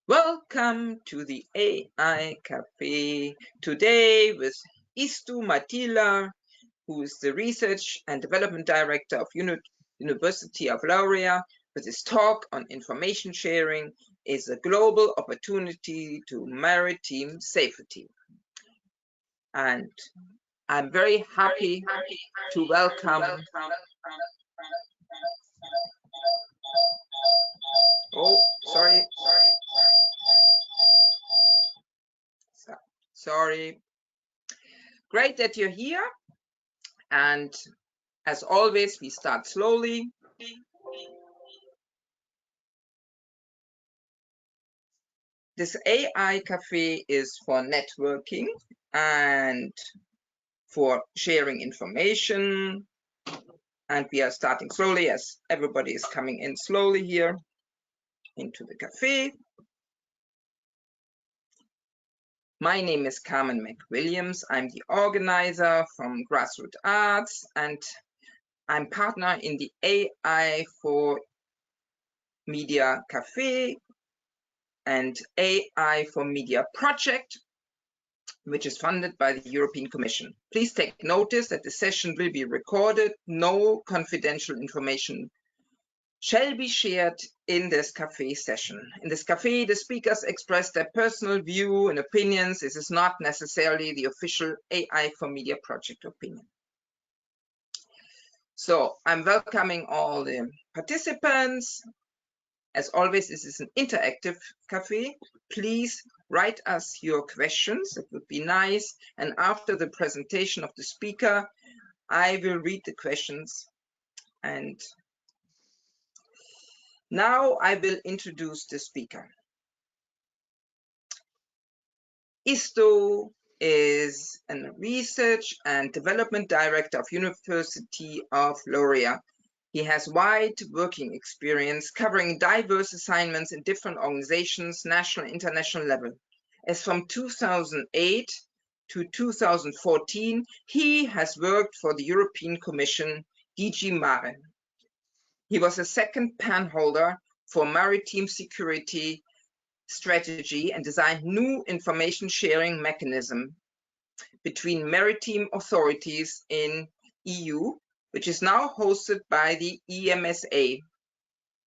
Welcome to the AI Cafe today with Isto Mattila, who is the Research and Development Director of University of Laurea, with his talk on information sharing is a global opportunity to maritime safety. And I'm very happy to welcome Sorry. Great that you're here. And as always, we start slowly. This AI Cafe is for networking and for sharing information. And we are starting slowly as everybody is coming in slowly here into the cafe. My name is Carmen McWilliams. I'm the organizer from Grassroots Arts, and I'm partner in the AI for Media Cafe and AI for Media project, which is funded by the European Commission. Please take notice that the session will be recorded. No confidential information shall be shared in this cafe session. In this cafe, the speakers express their personal view and opinions. This is not necessarily the official AI for Media project opinion. So I'm welcoming all the participants. As always, this is an interactive cafe. Please write us your questions. It would be nice. And after the presentation of the speaker, I will read the questions. And now I will introduce the speaker. Isto is a research and development director of University of Laurea. He has wide working experience covering diverse assignments in different organizations, national and international level. As from 2008 to 2014, he has worked for the European Commission, DG MARE. He was a second penholder for Maritime Security Strategy and designed new information sharing mechanism between maritime authorities in EU, which is now hosted by the EMSA.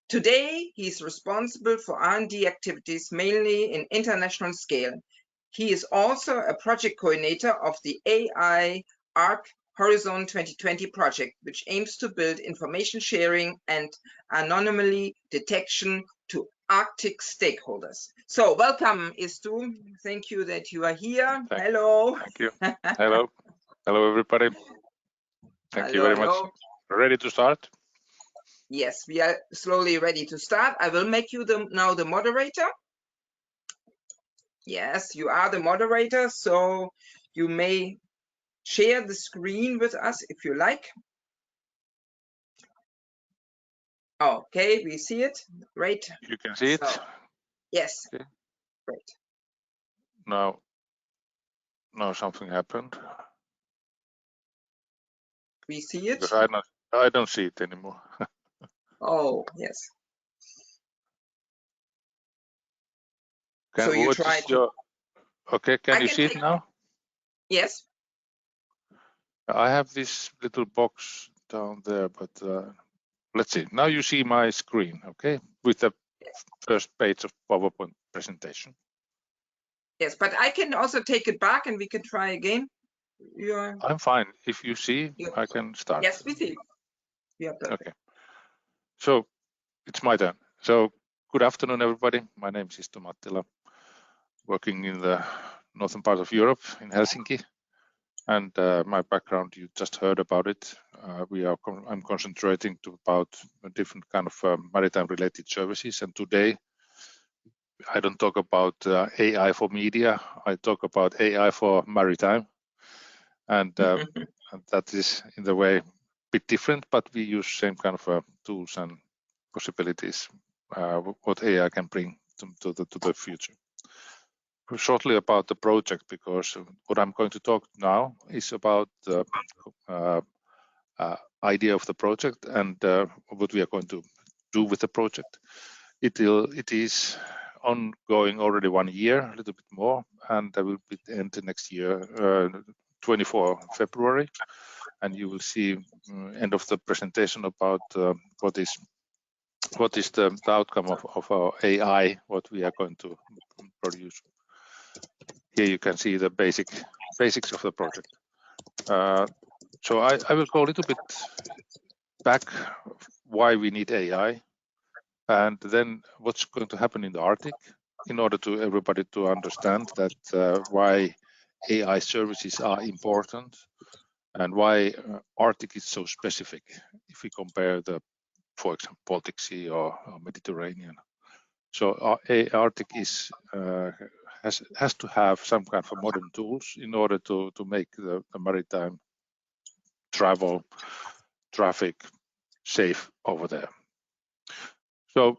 Today, he is responsible for R&D activities mainly in international scale. He is also a project coordinator of the AI ARC Horizon 2020 project, which aims to build information sharing and anomaly detection to Arctic stakeholders. So welcome, Isto. Thank you that you are here. Hello. Thank you. Hello. Hello, everybody. Thank you very much. Ready to start? Yes, we are slowly ready to start. I will make you now the moderator. Yes, you are the moderator, so you may share the screen with us if you like. Okay, we see it. Great. You can see it? Yes. Okay. Great. Now something happened. We see it? Because I don't see it anymore. Oh, yes. So you try to... Okay, can you see it now? Yes. I have this little box down there, but let's see. Now you see my screen, okay? With the first page of PowerPoint presentation. Yes, but I can also take it back and we can try again. I'm fine. If you see, I can start. Yes, we see. Yeah, perfect. Okay. So it's my turn. So good afternoon, everybody. My name is Isto Mattila, working in the northern part of Europe in Helsinki. And my background, you just heard about it. I'm concentrating about different kind of maritime related services. And today, I don't talk about AI for media. I talk about AI for maritime. And that is in the way a bit different, but we use same kind of tools and possibilities what AI can bring to the future. Shortly about the project, because what I'm going to talk now is about the idea of the project and what we are going to do with the project. It is ongoing already 1 year, a little bit more, and they will be end next year, 24 February. And you will see end of the presentation about what is the outcome of our AI, what we are going to produce. Here you can see the basics of the project. So I will go a little bit back why we need AI, and then what's going to happen in the Arctic, in order to everybody to understand that why AI services are important and why Arctic is so specific if we compare the, for example, Baltic Sea or Mediterranean. So Arctic is has to have some kind of modern tools in order to make the maritime travel traffic safe over there. So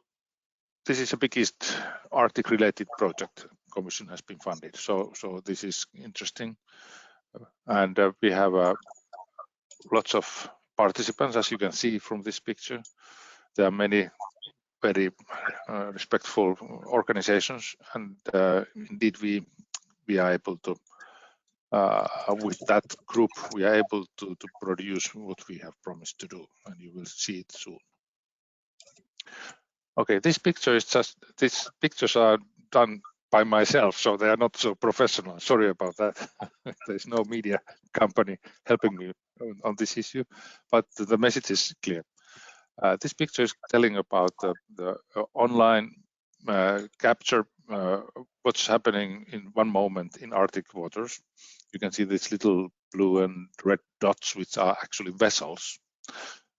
this is the biggest Arctic related project Commission has been funded. So this is interesting, and we have lots of participants, as you can see from this picture. There are many very respectful organizations, and indeed we are able to with that group we are able to produce what we have promised to do, and you will see it soon. Okay, this picture is just, these pictures are done by myself, so they are not so professional. Sorry about that. There's no media company helping me on this issue, but the message is clear. This picture is telling about the online capture, what's happening in one moment in Arctic waters. You can see these little blue and red dots, which are actually vessels.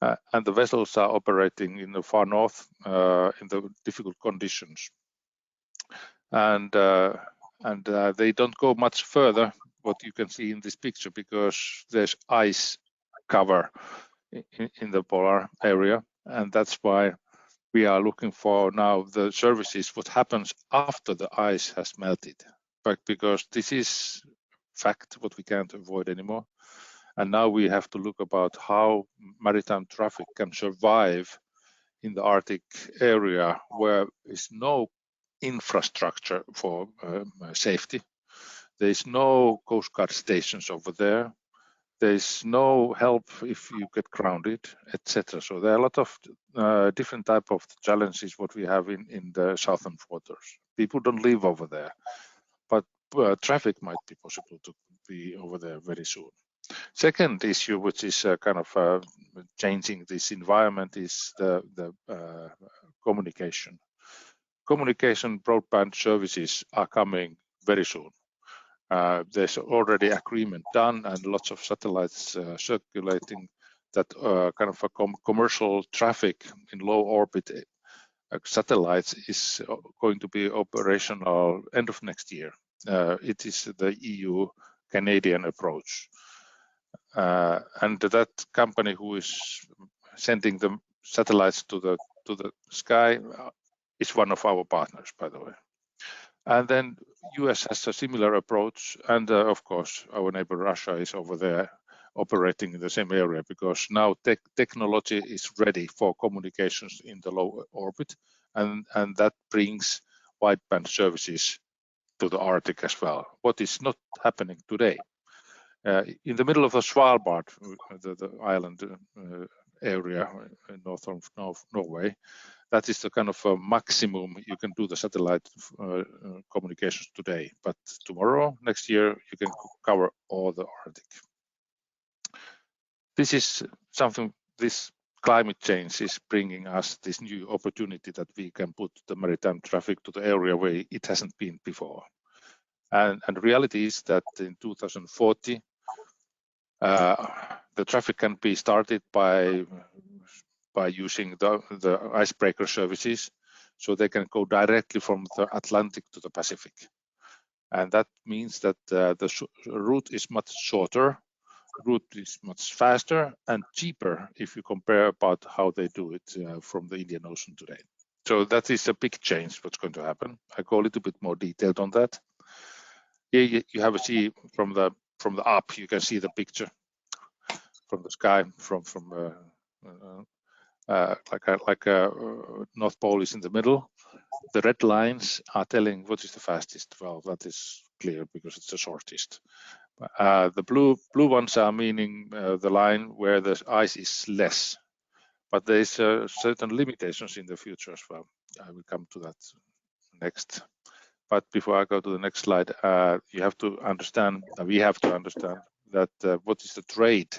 And the vessels are operating in the far north in the difficult conditions. And they don't go much further, what you can see in this picture, because there's ice cover in the polar area, and that's why we are looking for now the services, what happens after the ice has melted, but because this is fact what we can't avoid anymore. And now we have to look about how maritime traffic can survive in the Arctic area where is no infrastructure for safety. There is no Coast Guard stations over there. There is no help if you get grounded, etc. So there are a lot of different type of challenges what we have in the southern waters. People don't live over there, but traffic might be possible to be over there very soon. Second issue, which is kind of changing this environment, is the communication. Communication broadband services are coming very soon. There's already agreement done and lots of satellites circulating that kind of a commercial traffic in low orbit satellites is going to be operational end of next year. It is the EU-Canadian approach. And that company who is sending the satellites to the sky is one of our partners, by the way. And then US has a similar approach, and of course our neighbor Russia is over there operating in the same area, because now technology is ready for communications in the low orbit, and that brings wideband services to the Arctic as well, what is not happening today. In the middle of the Svalbard, the island area in northern Norway, that is the kind of maximum you can do the satellite communications today. But tomorrow, next year, you can cover all the Arctic. This is something, this climate change is bringing us this new opportunity that we can put the maritime traffic to the area where it hasn't been before. And the reality is that in 2040, the traffic can be started by using the icebreaker services, so they can go directly from the Atlantic to the Pacific. And that means that the route is much shorter, route is much faster and cheaper if you compare about how they do it from the Indian Ocean today. So that is a big change what's going to happen. I go a little bit more detailed on that. Here you have a see from the up, you can see the picture from the sky, from like a North Pole is in the middle, The red lines are telling what is the fastest. Well, that is clear because it's the shortest. The blue ones are meaning the line where the ice is less, but there is certain limitations in the future as well. I will come to that next. But before I go to the next slide, you have to understand, we have to understand that what is the trade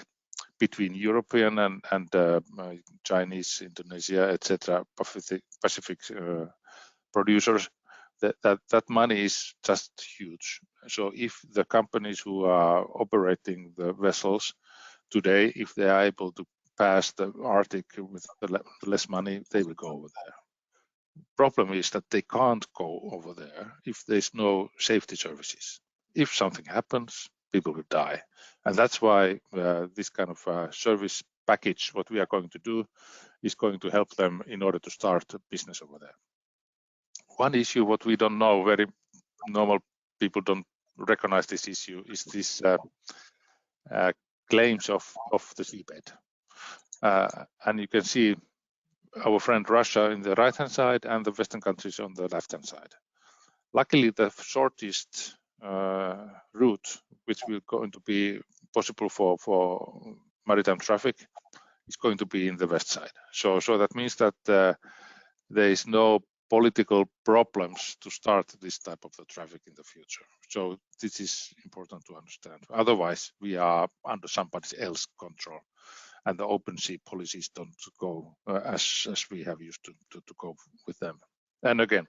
between European and Chinese, Indonesia, etc., Pacific producers. That money is just huge. So if the companies who are operating the vessels today, if they are able to pass the Arctic with the less money, they will go over there. Problem is that they can't go over there if there's no safety services. If something happens, people will die. And that's why this kind of service package, what we are going to do, is going to help them in order to start a business over there. One issue what we don't know, very normal people don't recognize this issue, is this claims of the seabed. And you can see our friend Russia in the right-hand side and the Western countries on the left-hand side. Luckily, the shortest route, which will going to be possible for maritime traffic, is going to be in the west side. So that means that there is no political problems to start this type of the traffic in the future. So this is important to understand. Otherwise, we are under somebody else's control, and the open sea policies don't go as we have used to go with them. And again,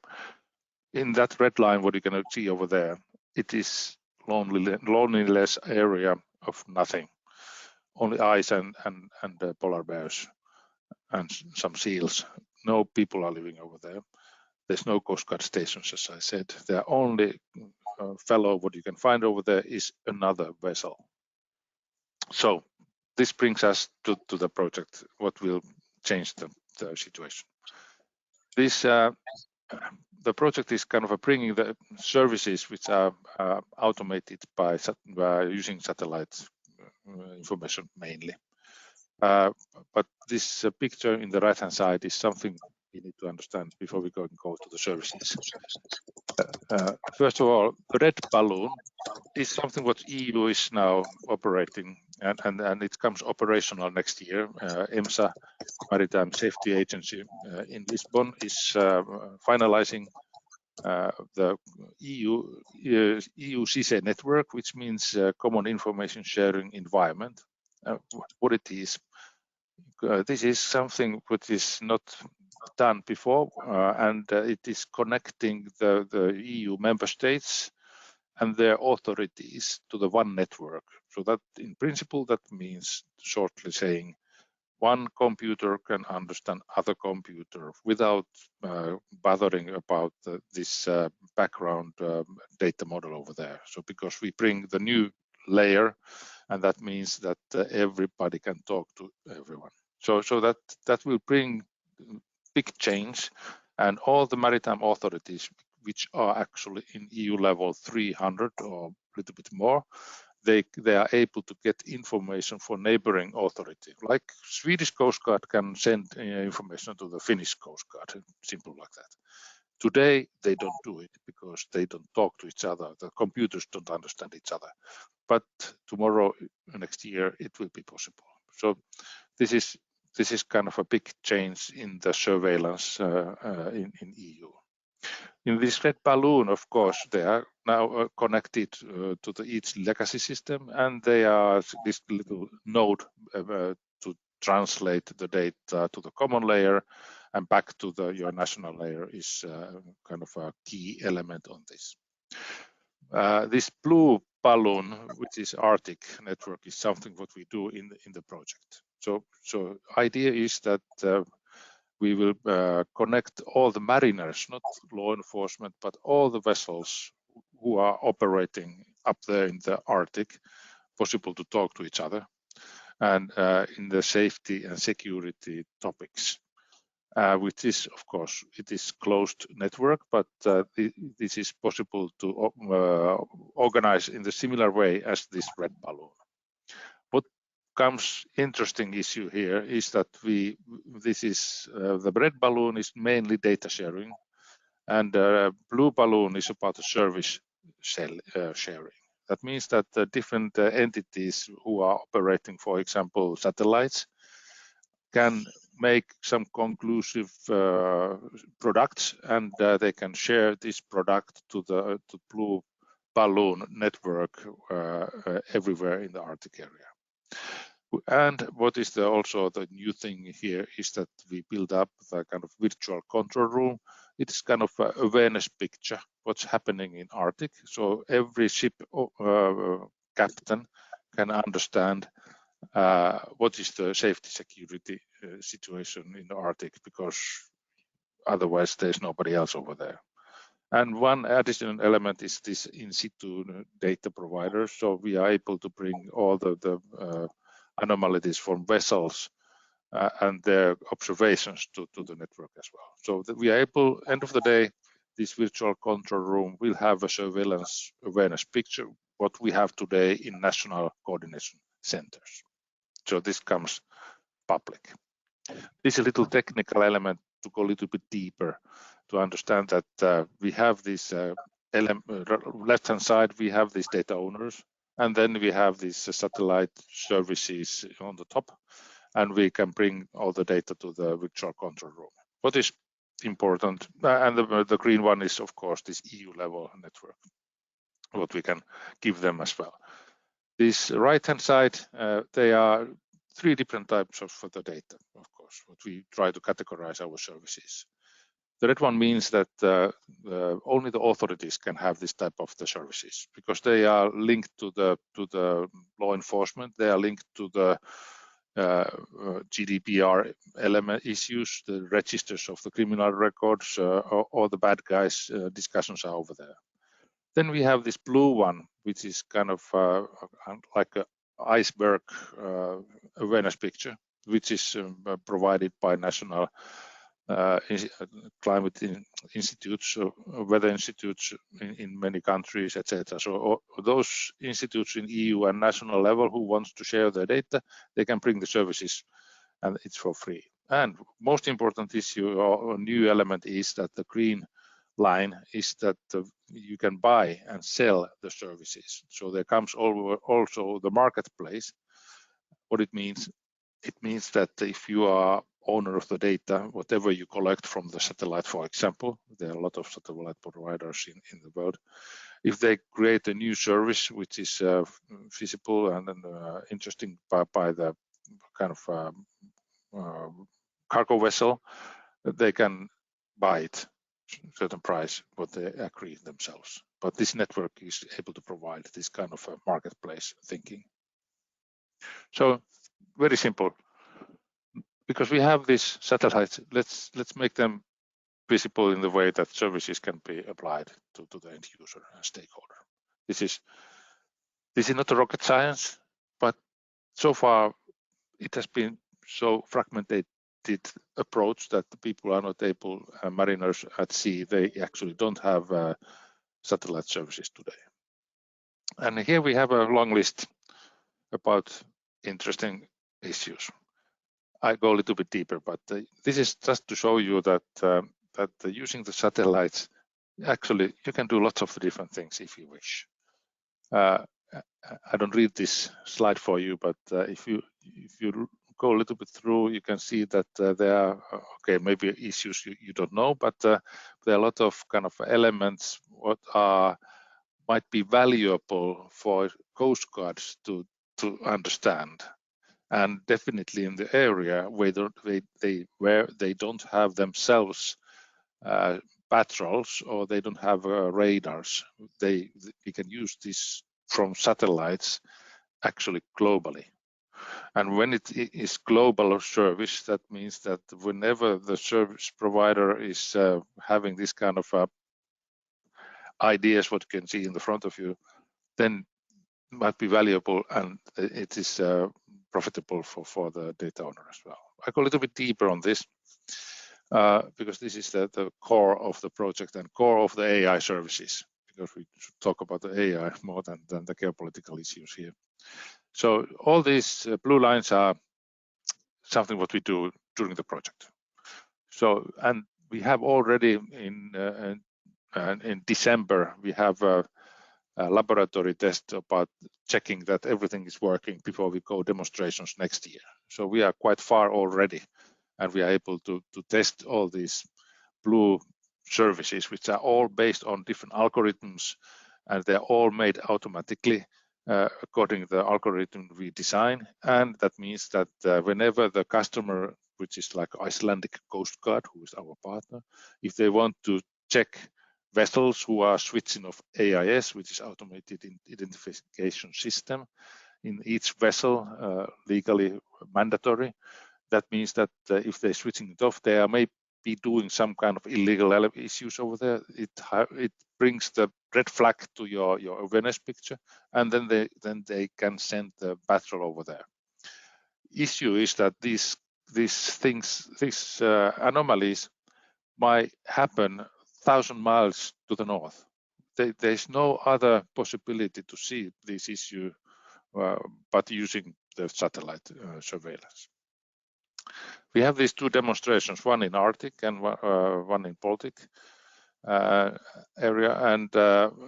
in that red line, what you're going to see over there, it is loneliness area of nothing, only ice and polar bears and some seals. No people are living over there. There's no Coast Guard stations, as I said. The only fellow what you can find over there is another vessel. So this brings us to the project, what will change the situation. This the project is kind of bringing the services which are automated by using satellite information mainly. But this picture in the right-hand side is something we need to understand before we go to the services. First of all, the red balloon is something what EU is now operating, and it comes operational next year. EMSA, Maritime Safety Agency in Lisbon, is finalizing the EU CISE network, which means Common Information Sharing Environment. What it is, this is something which is not done before, and it is connecting the EU member states and their authorities to the one network. So that in principle, that means shortly saying one computer can understand other computer without bothering about this background data model over there. So because we bring the new layer, and that means that everybody can talk to everyone. So that will bring big change, and all the maritime authorities, which are actually in EU level 300 or a little bit more, they are able to get information for neighboring authority. Like Swedish Coast Guard can send information to the Finnish Coast Guard, simple like that. Today, they don't do it because they don't talk to each other. The computers don't understand each other. But tomorrow, next year, it will be possible. So this is kind of a big change in the surveillance in EU. In this red balloon, of course, they are now connected to each legacy system, and they are this little node to translate the data to the common layer and back to your national layer is kind of a key element on this. This blue balloon, which is Arctic network, is something what we do in the project. So idea is that we will connect all the mariners, not law enforcement, but all the vessels who are operating up there in the Arctic, possible to talk to each other, and in the safety and security topics, which is, of course, it is closed network, but this is possible to organize in the similar way as this red balloon. What comes interesting issue here is that the red balloon is mainly data sharing, And blue balloon is about the service sharing. That means that the different entities who are operating, for example, satellites, can make some conclusive products, and they can share this product to the blue balloon network everywhere in the Arctic area. And what is also the new thing here is that we build up the kind of virtual control room. It's kind of an awareness picture, what's happening in Arctic. So every ship captain can understand what is the safety security situation in the Arctic, because otherwise there's nobody else over there. And one additional element is this in situ data provider. So we are able to bring all the anomalies from vessels and their observations to the network as well. So that we are able, end of the day, this virtual control room will have a surveillance awareness picture, what we have today in national coordination centers. So this comes public. This is a little technical element to go a little bit deeper to understand that we have this left-hand side, we have these data owners, and then we have these satellite services on the top, and we can bring all the data to the virtual control room. What is important, and the green one is, of course, this EU level network, what we can give them as well. This right-hand side, they are 3 different types of the data, of course, what we try to categorize our services. The red one means that only the authorities can have this type of the services, because they are linked to the law enforcement, they are linked to the GDPR element issues, the registers of the criminal records, or the bad guys discussions are over there. Then we have this blue one, which is kind of like an iceberg awareness picture, which is provided by national climate institutes, weather institutes in many countries, etc. So those institutes in EU and national level who wants to share their data, they can bring the services, and it's for free. And most important issue or new element is that the green line is that you can buy and sell the services. So there comes also the marketplace. What it means that if you are owner of the data, whatever you collect from the satellite, for example, there are a lot of satellite providers in the world. If they create a new service which is feasible and interesting by the kind of cargo vessel, they can buy it certain price what they agree themselves. But this network is able to provide this kind of a marketplace thinking. So very simple. Because we have these satellites, let's make them visible in the way that services can be applied to the end user and stakeholder. This is not a rocket science, but so far it has been so fragmented approach that the people are not able, mariners at sea, they actually don't have satellite services today. And here we have a long list about interesting issues. I go a little bit deeper, but this is just to show you that using the satellites, actually you can do lots of different things if you wish. I don't read this slide for you, but if you go a little bit through, you can see that there are maybe issues you don't know, but there are a lot of kind of elements what might be valuable for coast guards to understand. And definitely in the area where they don't have themselves patrols or they don't have radars, we can use this from satellites actually globally. And when it is global service, that means that whenever the service provider is having this kind of ideas what you can see in the front of you, then it might be valuable and it is profitable for the data owner as well. I go a little bit deeper on this because this is the core of the project and core of the AI services, because we should talk about the AI more than the geopolitical issues here. So all these blue lines are something what we do during the project. So, and we have already in December, we have a laboratory test about checking that everything is working before we go demonstrations next year. So we are quite far already, and we are able to test all these blue services, which are all based on different algorithms, and they're all made automatically according to the algorithm we design. And that means that whenever the customer, which is like Icelandic Coast Guard, who is our partner, if they want to check vessels who are switching off AIS, which is automated identification system, in each vessel, legally mandatory. That means that if they're switching it off, they may be doing some kind of illegal issues over there. It brings the red flag to your awareness picture, and then they can send the patrol over there. Issue is that these anomalies might happen 1,000 miles to the north. There's no other possibility to see this issue but using the satellite surveillance. We have these two demonstrations, one in Arctic and one in Baltic area, and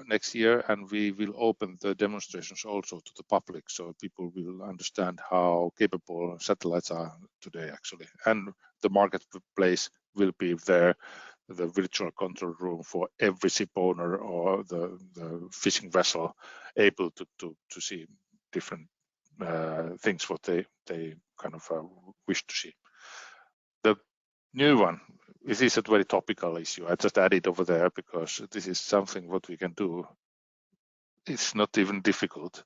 next year, and we will open the demonstrations also to the public, so people will understand how capable satellites are today actually. And the marketplace will be there, the virtual control room for every ship owner or the fishing vessel able to see different things what they kind of wish to see. The new one, this is a very topical issue. I just added over there because this is something what we can do. It's not even difficult.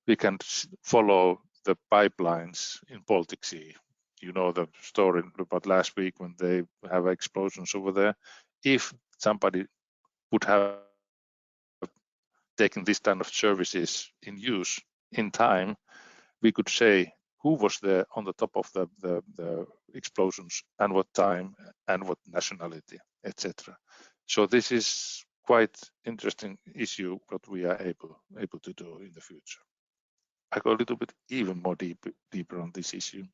We can follow the pipelines in Baltic Sea. You know the story about last week when they have explosions over there. If somebody would have taken this kind of services in use in time, we could say who was there on the top of the explosions and what time and what nationality, etc. So this is quite interesting issue what we are able to do in the future. I go a little bit even more deeper on this issue.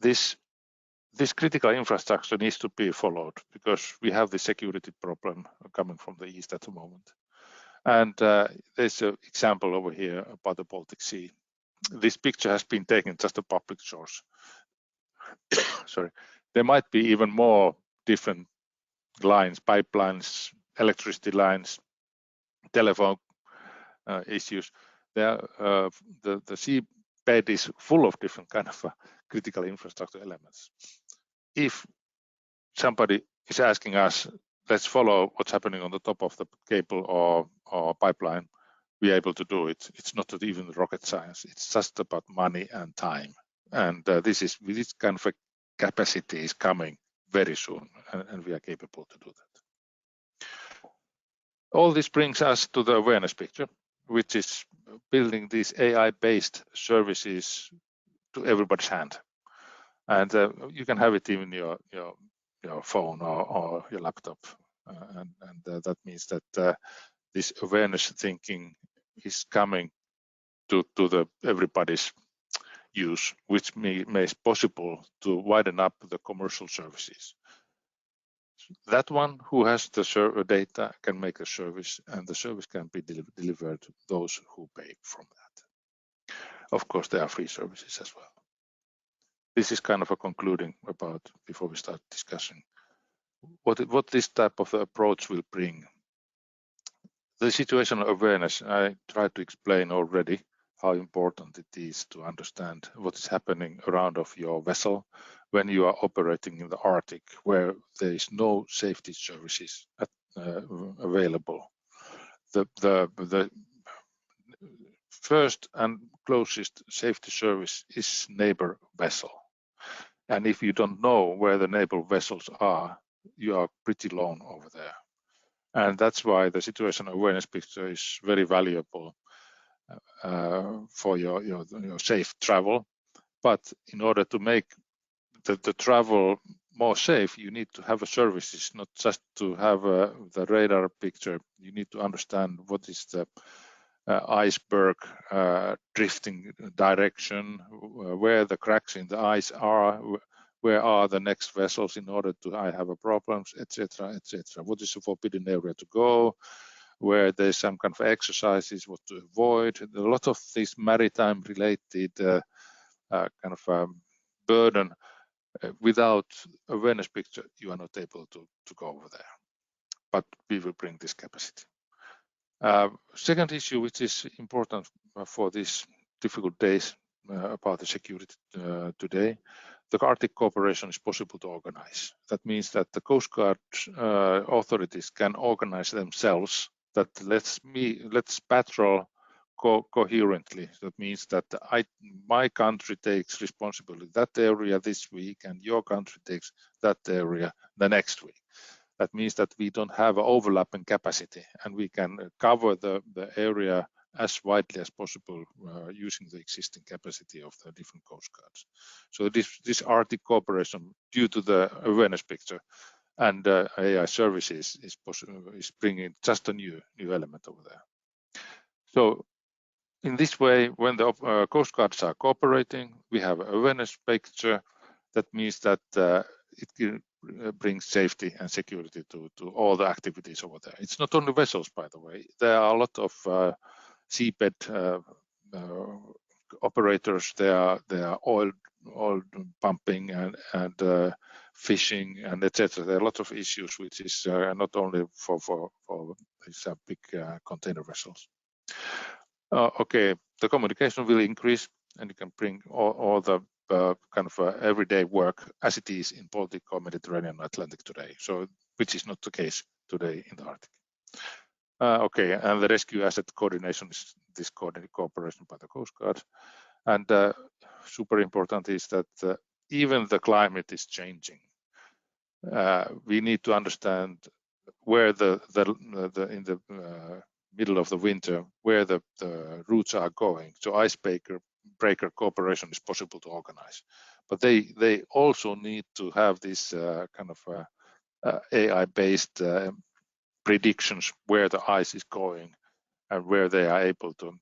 This critical infrastructure needs to be followed because we have the security problem coming from the east at the moment. And there's an example over here about the Baltic Sea. This picture has been taken just a public source. Sorry, there might be even more different lines, pipelines, electricity lines, telephone issues. There, the seabed is full of different kind of critical infrastructure elements. If somebody is asking us, let's follow what's happening on the top of the cable or pipeline, we are able to do it. It's not even rocket science. It's just about money and time. And this kind of a capacity is coming very soon, and we are capable to do that. All this brings us to the awareness picture, which is building these AI-based services to everybody's hand. And you can have it even your phone or your laptop. And that means that this awareness thinking is coming to the everybody's use, which makes possible to widen up the commercial services. That one who has the data can make a service, and the service can be delivered to those who pay from that. Of course, there are free services as well. This is kind of a concluding about before we start discussing what this type of approach will bring. The situational awareness, I tried to explain already how important it is to understand what is happening around of your vessel when you are operating in the Arctic, where there is no safety services available. The first and closest safety service is neighbor vessel. And if you don't know where the neighbor vessels are, you are pretty alone over there. And that's why the situational awareness picture is very valuable for your safe travel. But in order to make the travel more safe, you need to have a services, not just to have the radar picture. You need to understand what is the iceberg drifting direction, where the cracks in the ice are, where are the next vessels in order to I have a problems, etc., etc. What is the forbidden area to go? Where there's some kind of exercises, what to avoid. A lot of these maritime related kind of burden. Without awareness picture, you are not able to go over there. But we will bring this capacity. Second issue, which is important for these difficult days about the security today, the Arctic cooperation is possible to organize. That means that the Coast Guard authorities can organize themselves. That let's patrol coherently. That means that my country takes responsibility that area this week, and your country takes that area the next week. That means that we don't have overlapping capacity, and we can cover the area as widely as possible using the existing capacity of the different coast guards. So this Arctic cooperation, due to the awareness picture and AI services, is bringing just a new element over there. So in this way, when the coast guards are cooperating, we have awareness picture. That means that it brings safety and security to all the activities over there. It's not only vessels, by the way. There are a lot of seabed operators. There are oil pumping and fishing and etc. There are a lot of issues which is not only for these big container vessels. Okay, the communication will increase, and you can bring all the kind of everyday work as it is in Baltic or Mediterranean or Atlantic today. So, which is not the case today in the Arctic. Okay, and the rescue asset coordination is this cooperation by the Coast Guard. And super important is that even the climate is changing. We need to understand where in the middle of the winter, where the routes are going. So icebreaker cooperation is possible to organize, but they also need to have this kind of AI-based predictions where the ice is going and where they are able to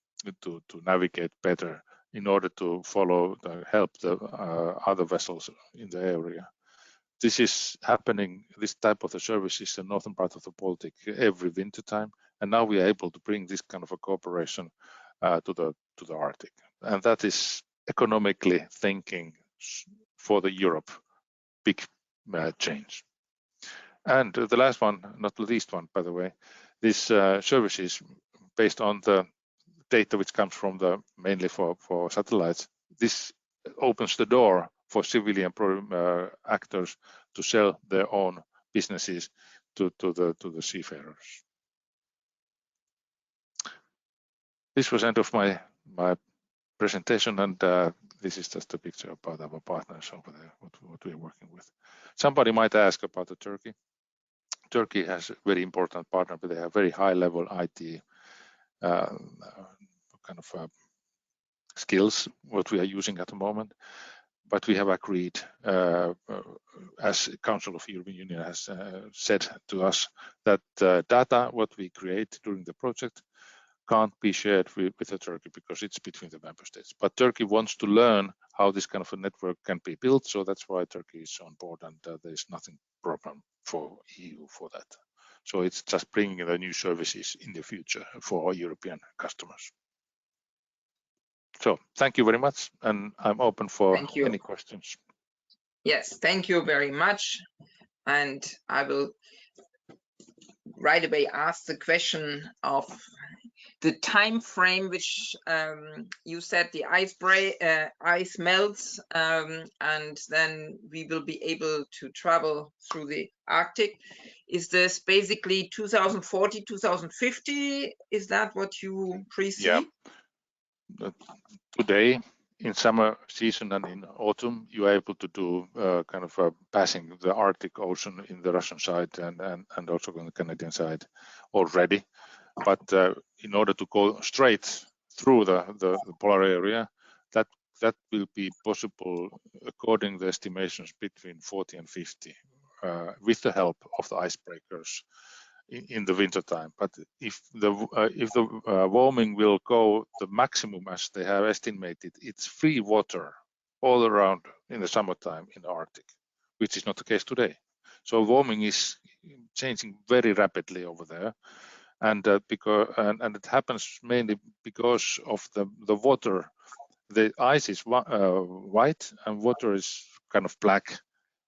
navigate better in order to help the other vessels in the area. This is happening, this type of the service is the northern part of the Baltic every winter time, and now we are able to bring this kind of a cooperation to the Arctic, and that is economically thinking for the Europe big change. And the last one, not the least one, by the way, this service is based on the data which comes from mainly for satellites. This opens the door for civilian actors to sell their own businesses to the seafarers. This was end of my presentation, and this is just a picture about our partners over there, what we are working with. Somebody might ask about the Turkey. Turkey has a very important partner, but they have very high level IT kind of skills, what we are using at the moment. But we have agreed, as Council of European Union has said to us, that data what we create during the project can't be shared with Turkey because it's between the member states. But Turkey wants to learn how this kind of a network can be built, so that's why Turkey is on board, and there's nothing problem for EU for that. So it's just bringing the new services in the future for our European customers. So thank you very much, and I'm open for any questions. Yes, thank you very much. And I will right away ask the question of the time frame, which you said the ice melts, and then we will be able to travel through the Arctic. Is this basically 2040, 2050? Is that what you foresee? Yeah. Today, in summer season and in autumn, you are able to do kind of passing the Arctic Ocean in the Russian side and also on the Canadian side already. But in order to go straight through the polar area, that will be possible according to the estimations between 40 and 50 with the help of the icebreakers in the winter time. But if the warming will go the maximum as they have estimated, it's free water all around in the summertime in the Arctic, which is not the case today. So warming is changing very rapidly over there, and it happens mainly because of the water. The ice is white and water is kind of black,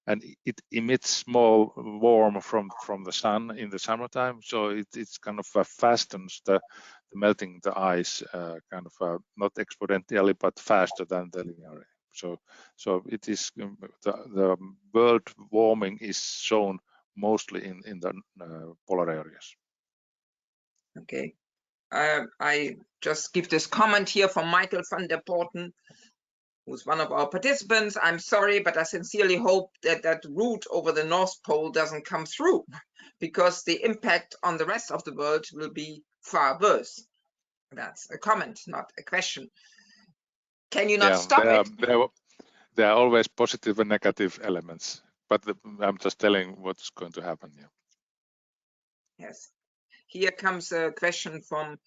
and it emits small warmth from the sun in the summertime, so it's kind of fastens the melting the ice kind of not exponentially but faster than the linear. So it is the world warming is shown mostly in the polar areas. Okay, I just give this comment here from Michael van der Poorten, who's one of our participants. I'm sorry, but I sincerely hope that that route over the North Pole doesn't come through, because the impact on the rest of the world will be far worse. That's a comment, not a question. Can you not stop it? There are always positive and negative elements, but I'm just telling what's going to happen here. Yes. Here comes a question from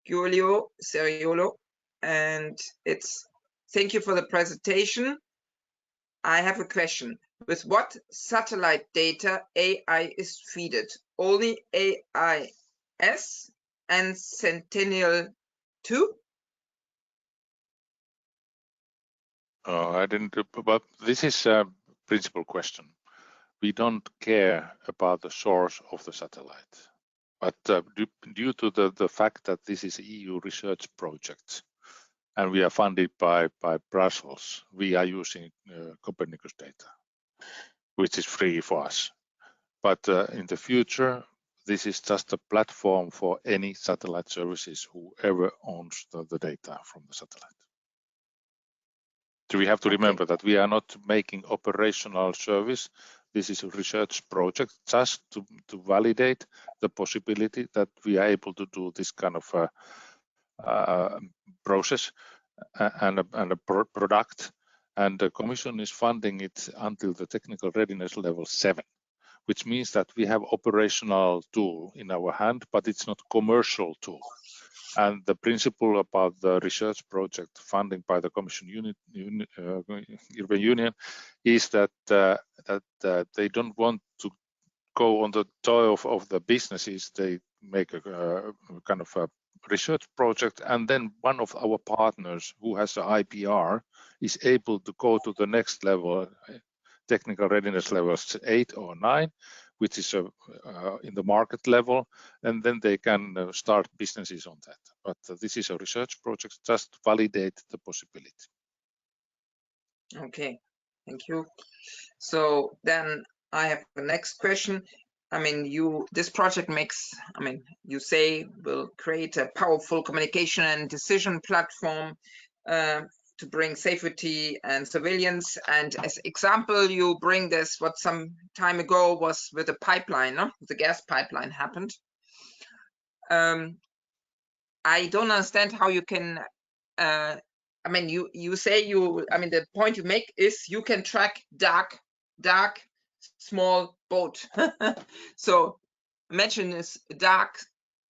Giulio Seriolo, and it's, thank you for the presentation. I have a question. With what satellite data AI is fed? Only AIS and Sentinel-2? I didn't, but this is a principal question. We don't care about the source of the satellite, but due to the fact that this is an EU research project and we are funded by Brussels, we are using Copernicus data, which is free for us. But in the future, this is just a platform for any satellite services, whoever owns the data from the satellite. So we have to remember that we are not making operational service. This is a research project just to validate the possibility that we are able to do this kind of process and a product. And the Commission is funding it until the technical readiness level 7, which means that we have operational tool in our hand, but it's not commercial tool. And the principle about the research project funding by the Commission European Union is that they don't want to go on the toil of the businesses. They make a kind of a research project, and then one of our partners who has an IPR is able to go to the next level, technical readiness levels 8 or 9, which is in the market level, and then they can start businesses on that. But this is a research project, just to validate the possibility. Okay, thank you. So then I have the next question. I mean, this project makes, I mean, you say will create a powerful communication and decision platform to bring safety and surveillance. And as example, you bring this, what some time ago was with a pipeline, no? The gas pipeline happened. I don't understand how you can, I mean, you say I mean, the point you make is you can track dark, small boat. So imagine this dark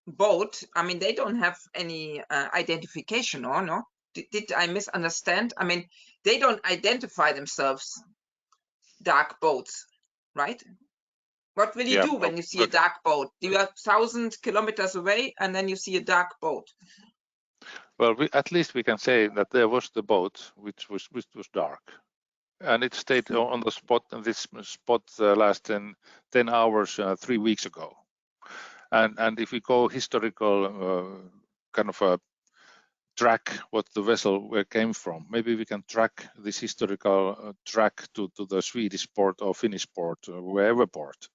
boat. I mean, they don't have any identification, or no? Did I misunderstand? I mean, they don't identify themselves, dark boats, right? What will you do when you see a dark boat? You are 1,000 kilometers away and then you see a dark boat. Well, at least we can say that there was the boat which was dark, and it stayed on the spot. This spot last 10 hours 3 weeks ago. And if we go historical kind of a track what the vessel where came from, maybe we can track this historical track to the Swedish port or Finnish port, wherever port,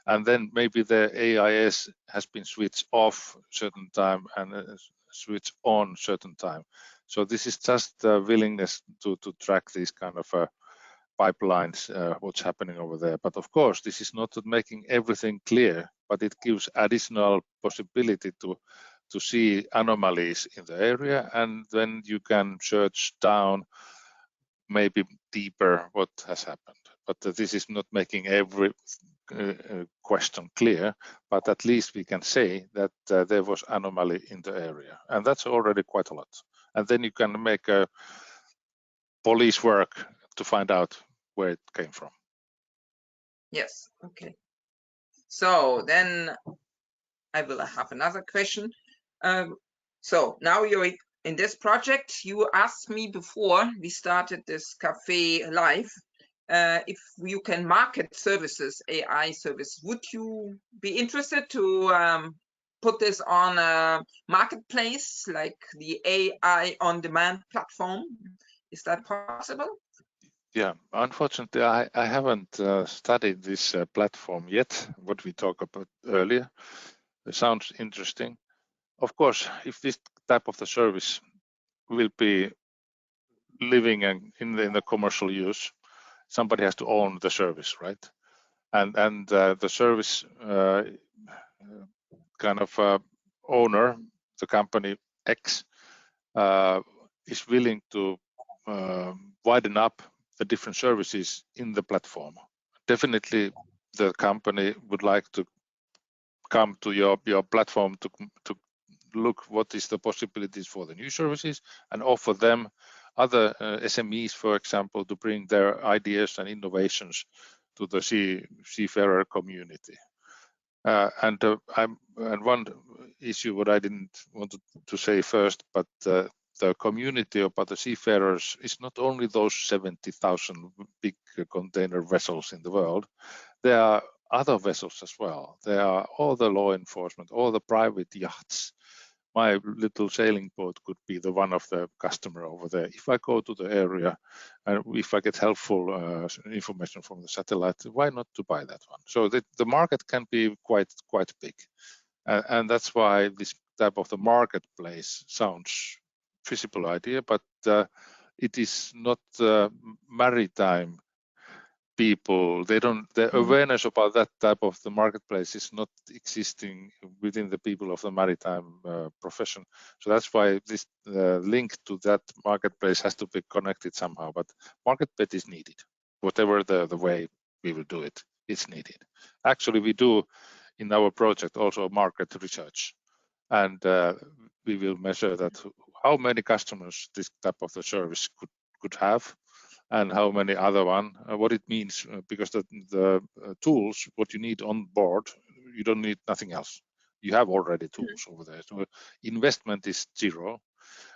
and then maybe the AIS has been switched off certain time and switched on certain time. So this is just the willingness to track these kind of pipelines, what's happening over there. But of course, this is not making everything clear, but it gives additional possibility to see anomalies in the area, and then you can search down maybe deeper what has happened. But this is not making every question clear, but at least we can say that there was anomaly in the area, and that's already quite a lot. And then you can make a police work to find out where it came from. Yes, okay. So then I will have another question. So now you're in this project. You asked me before we started this cafe live, if you can market services, AI service. Would you be interested to put this on a marketplace like the AI on demand platform? Is that possible? Yeah, unfortunately, I haven't studied this platform yet, what we talked about earlier. It sounds interesting. Of course, if this type of the service will be living in the commercial use, somebody has to own the service, right? And the service kind of owner, the company X, is willing to widen up the different services in the platform. Definitely, the company would like to come to your platform to look what is the possibilities for the new services and offer them other SMEs, for example, to bring their ideas and innovations to the seafarer community. And one issue what I didn't want to say first, but the community about the seafarers is not only those 70,000 big container vessels in the world. There are other vessels as well. There are all the law enforcement, all the private yachts. My little sailing boat could be the one of the customer over there. If I go to the area and if I get helpful information from the satellite, why not to buy that one? So the market can be quite big, and that's why this type of the marketplace sounds feasible idea, but it is not maritime people. The awareness about that type of the marketplace is not existing within the people of the maritime profession. So that's why this link to that marketplace has to be connected somehow. But marketplace is needed. Whatever the way we will do it, it's needed. Actually, we do in our project also market research, and we will measure that how many customers this type of the service could have, and how many other one, what it means, because the tools, what you need on board, you don't need nothing else. You have already tools over there. So investment is zero,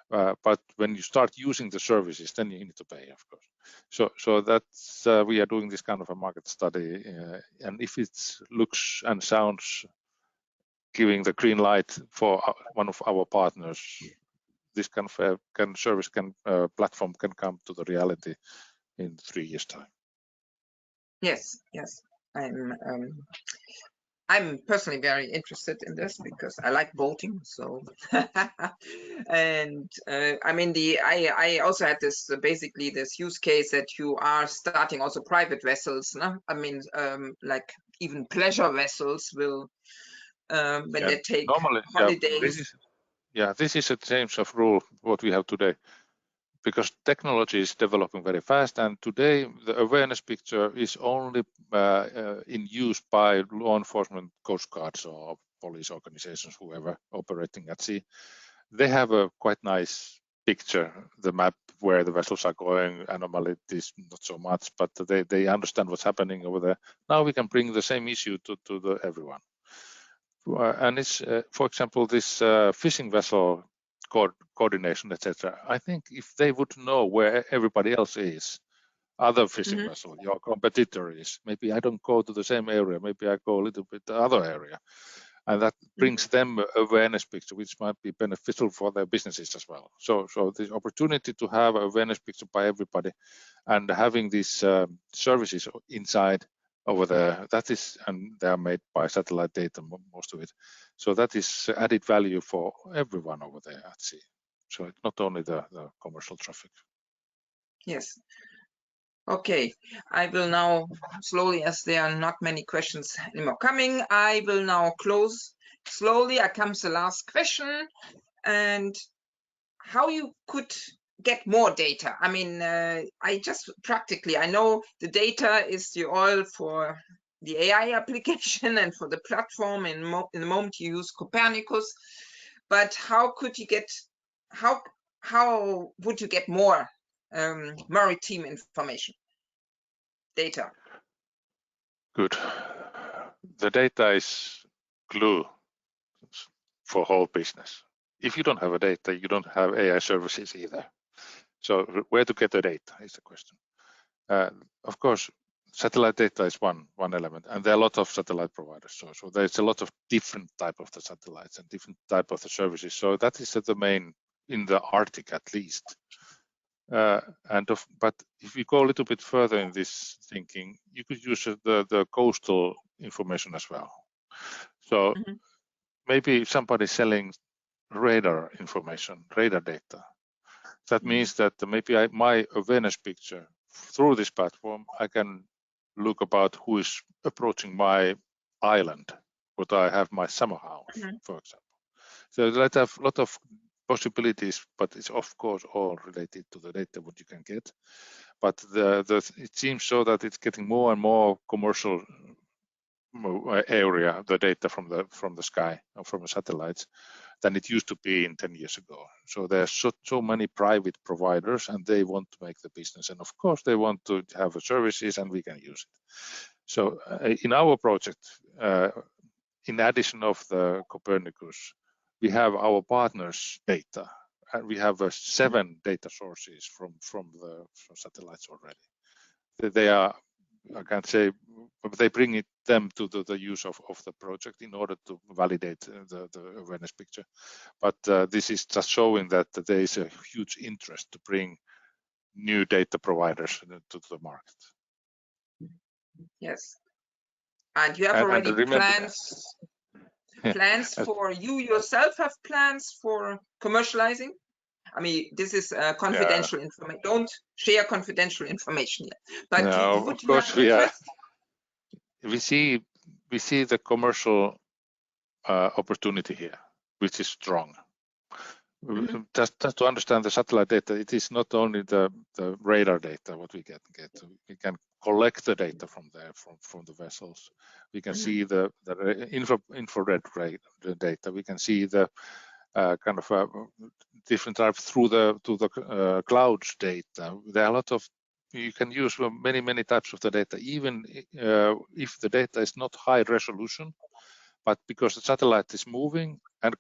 but when you start using the services, then you need to pay, of course. So that's we are doing this kind of a market study, and if it looks and sounds giving the green light for one of our partners, this kind of service platform can come to the reality in 3 years' time. Yes. I'm personally very interested in this because I like boating. So, and I mean I also had this basically this use case that you are starting also private vessels. No? I mean like even pleasure vessels will when they take normally, holidays. This is a change of rule what we have today, because technology is developing very fast, and today the awareness picture is only in use by law enforcement, coast guards or police organizations, whoever operating at sea. They have a quite nice picture, the map where the vessels are going, anomaly is not so much, but they understand what's happening over there. Now we can bring the same issue to everyone. And it's, for example, this fishing vessel coordination, etc. I think if they would know where everybody else is, other fishing vessel, your competitor is, maybe I don't go to the same area, maybe I go a little bit the other area. And that brings them awareness picture, which might be beneficial for their businesses as well. So the opportunity to have awareness picture by everybody and having these services inside over there, that is, and they are made by satellite data, most of it. So that is added value for everyone over there at sea. So it's not only the commercial traffic. Yes. Okay, I will now slowly, as there are not many questions anymore coming, I will now close slowly. Comes the last question, and how you could get more data. I mean, I just practically, I know the data is the oil for the AI application and for the platform in the moment you use Copernicus, but how could you get, how would you get more maritime information, data. Good. The data is glue for whole business. If you don't have a data, you don't have AI services either. So where to get the data is the question. Of course, satellite data is one element, and there are a lot of satellite providers. So there's a lot of different type of the satellites and different type of the services. So that is the main in the Arctic at least. But if you go a little bit further in this thinking, you could use the coastal information as well. So maybe somebody selling radar information, radar data. That means that maybe my awareness picture through this platform, I can look about who is approaching my island, what I have my summer house, for example. So that have a lot of possibilities, but it's of course all related to the data what you can get. But it seems so that it's getting more and more commercial area, the data from the sky or from the satellites, than it used to be in 10 years ago. So there's so many private providers, and they want to make the business, and of course they want to have the services, and we can use it. So in our project, in addition of the Copernicus, we have our partners' data, and we have 7 data sources from satellites already. They are, I can't say, but they bring them to the use of the project in order to validate the awareness picture. But this is just showing that there is a huge interest to bring new data providers to the market. Yes, and you have already plans for you yourself. Have plans for commercializing? I mean, this is confidential information. Don't share confidential information yet. But no, would of you course have interest? We see the commercial opportunity here, which is strong. Just to understand the satellite data, it is not only the radar data what we get. We can collect the data from there, from the vessels. We can see the infrared data. We can see the kind of different types through the clouds data. There are a lot of, you can use many types of the data, even if the data is not high resolution, but because the satellite is moving and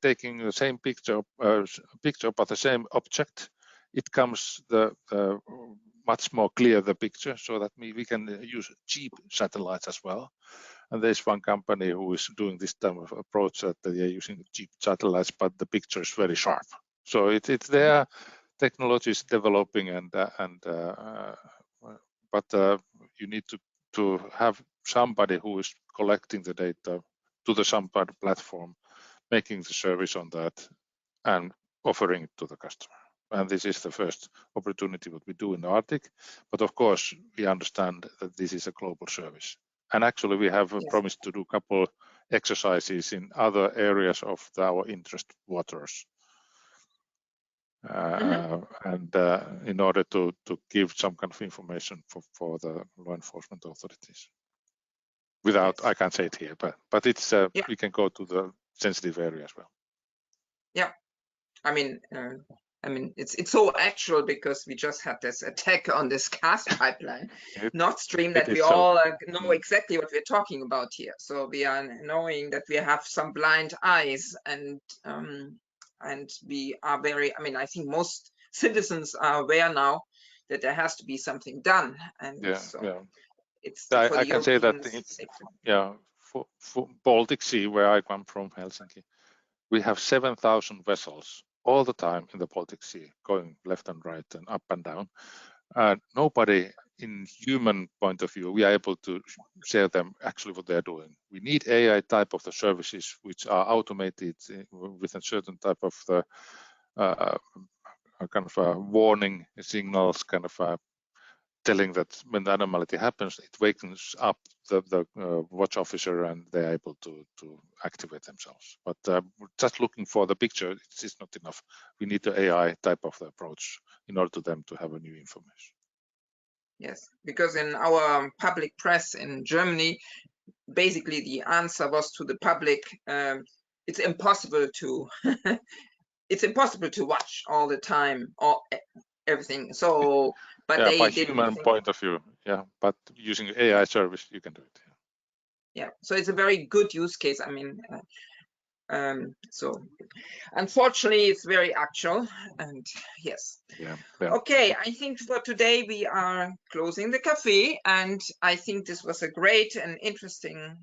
taking the same picture but the same object, it comes the much more clear the picture, so that we can use cheap satellites as well. And there's one company who is doing this type of approach that they are using cheap satellites, but the picture is very sharp. So it's their technology is developing, but you need to have somebody who is collecting the data to the somebody platform, making the service on that, and offering it to the customer. And this is the first opportunity what we do in the Arctic. But of course, we understand that this is a global service. And actually, we have promised to do a couple exercises in other areas of our interest waters. And in order to give some kind of information for the law enforcement authorities. Without, I can't say it here, but it's we can go to the sensitive area as well. Yeah, I mean it's so actual because we just had this attack on this gas pipeline, Nord Stream, that we all know exactly what we're talking about here. So we are knowing that we have some blind eyes, and we are very, I mean, I think most citizens are aware now that there has to be something done. And it's I can say that for Baltic Sea, where I come from, Helsinki, we have 7,000 vessels all the time in the Baltic Sea, going left and right and up and down. Nobody in human point of view, we are able to share them actually what they're doing. We need AI type of the services which are automated with a certain type of the kind of warning signals, kind of telling that when the anomaly happens, it wakens up the watch officer, and they're able to activate themselves. But just looking for the picture, it's not enough. We need the AI type of the approach in order to them to have a new information. Yes, because in our public press in Germany, basically the answer was to the public, it's impossible to it's impossible to watch all the time or everything. So, but yeah, they by didn't human think, point of view, yeah, but using AI service, you can do it. yeah, so it's a very good use case. I mean, so unfortunately, it's very actual, and yes. Yeah. Okay, I think for today we are closing the cafe, and I think this was a great and interesting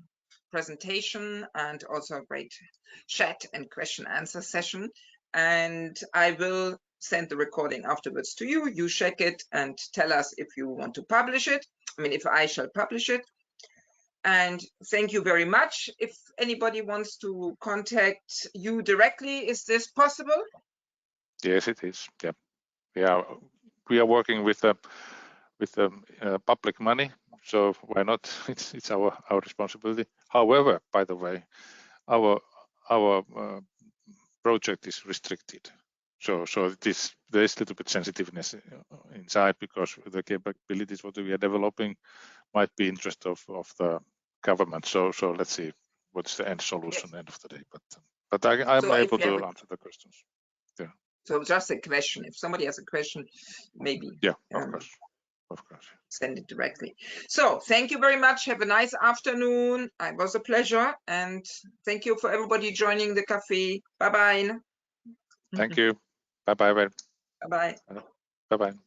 presentation and also a great chat and question answer session. And I will send the recording afterwards to you. You check it and tell us if you want to publish it. I mean, if I shall publish it. And thank you very much. If anybody wants to contact you directly, is this possible? Yes, it is. Yeah, we are working with public money, so why not? It's our responsibility. However, by the way, our project is restricted, so there's a little bit sensitiveness inside, because the capabilities what we are developing might be interest of the government. So let's see what's the end solution. Yes. End of the day, but I'm able to answer the questions. Yeah. So just a question. If somebody has a question, maybe. Yeah, of course. Send it directly. So thank you very much. Have a nice afternoon. It was a pleasure. And thank you for everybody joining the cafe. Bye-bye. Thank you. Bye-bye. Bye-bye. Bye-bye.